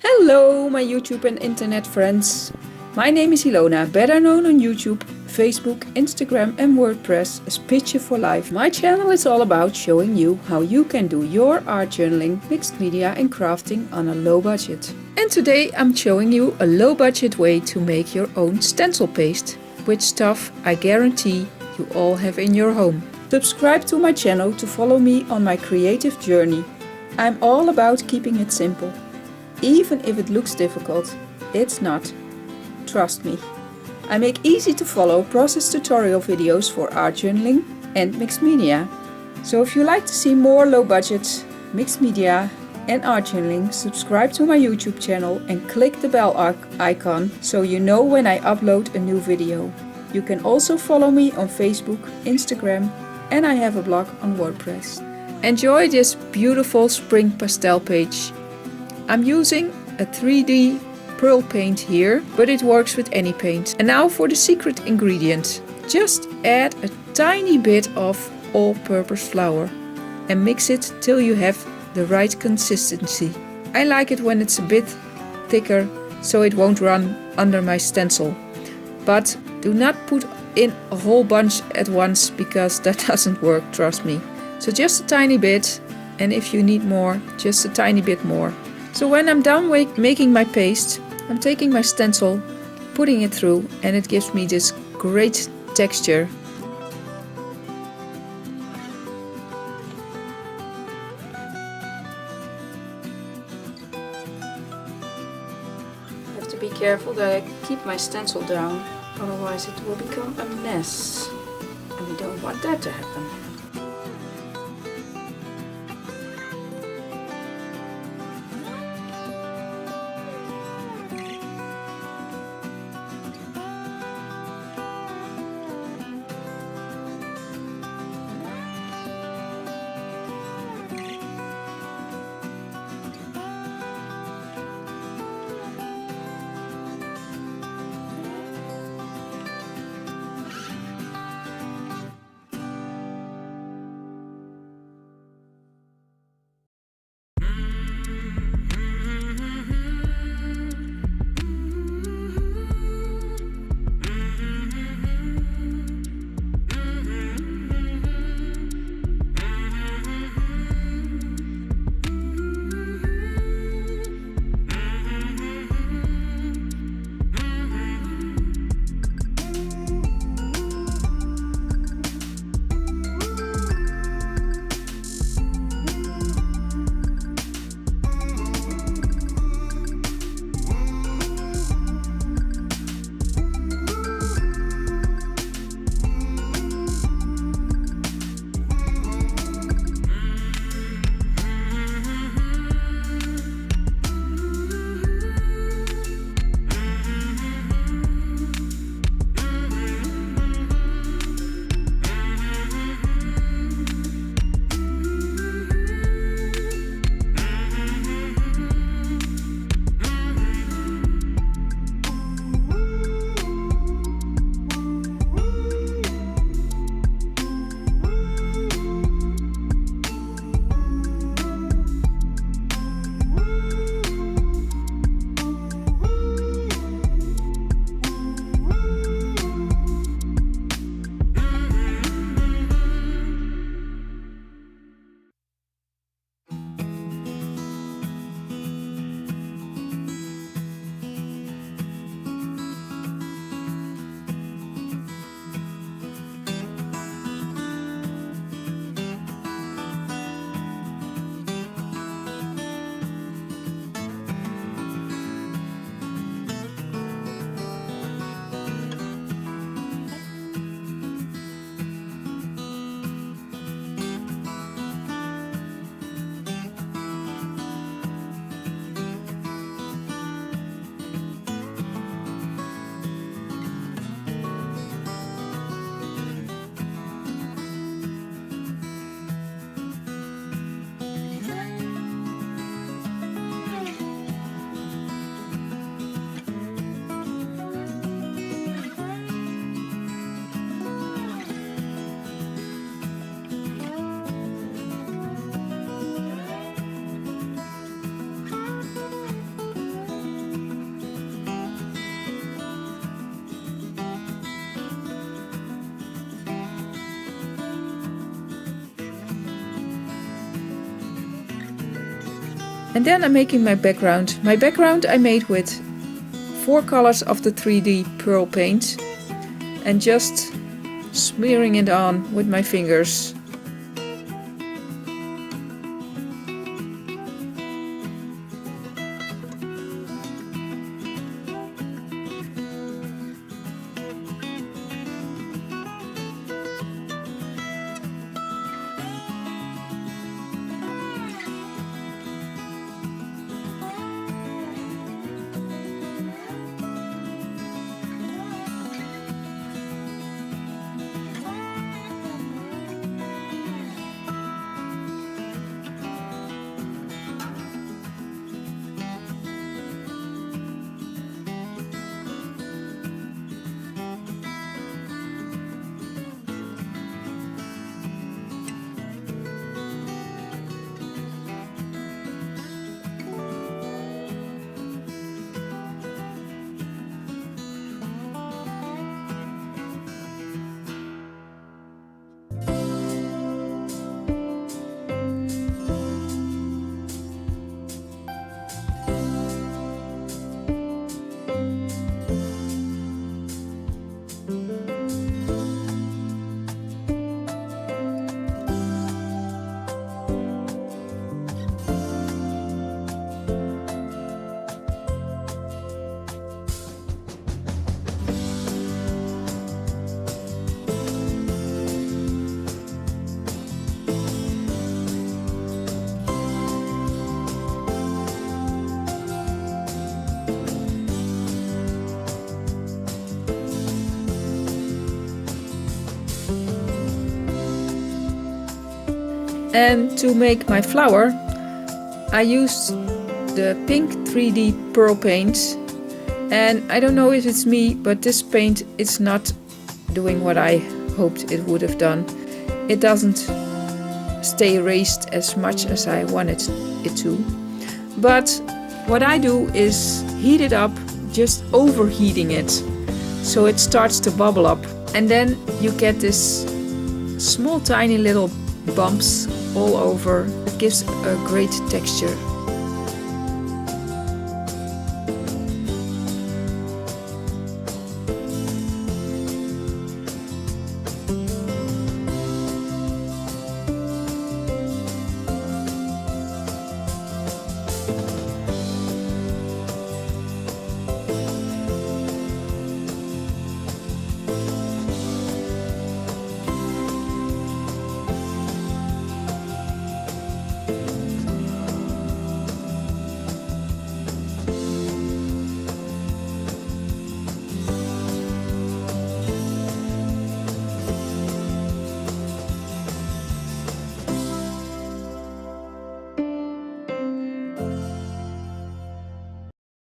Hello my YouTube and internet friends. My name is Ilona, better known on YouTube, Facebook, Instagram and WordPress as Picture for Life. My channel is all about showing you how you can do your art journaling, mixed media and crafting on a low budget. And today I'm showing you a low budget way to make your own stencil paste with stuff I guarantee you all have in your home. Subscribe to my channel to follow me on my creative journey. I'm all about keeping it simple. Even if it looks difficult, it's not. Trust me. I make easy to follow process tutorial videos for art journaling and mixed media. So if you like to see more low budget, mixed media and art journaling, subscribe to my YouTube channel and click the bell icon so you know when I upload a new video. You can also follow me on Facebook, Instagram and I have a blog on WordPress. Enjoy this beautiful spring pastel page. I'm using a 3D pearl paint here, but it works with any paint. And now for the secret ingredient. Just add a tiny bit of all-purpose flour and mix it till you have the right consistency. I like it when it's a bit thicker so it won't run under my stencil. But do not put in a whole bunch at once because that doesn't work, trust me. So just a tiny bit, and if you need more, just a tiny bit more. So when I'm done making my paste, I'm taking my stencil, putting it through, and it gives me this great texture. I have to be careful that I keep my stencil down, otherwise it will become a mess. And we don't want that to happen. And then I'm making my background. My background I made with 4 colors of the 3D pearl paint and just smearing it on with my fingers. And to make my flower, I used the pink 3D pearl paint. And I don't know if it's me, but this paint is not doing what I hoped it would have done. It doesn't stay raised as much as I wanted it to. But what I do is heat it up, just overheating it, so it starts to bubble up. And then you get this small tiny little bumps all over. It gives a great texture.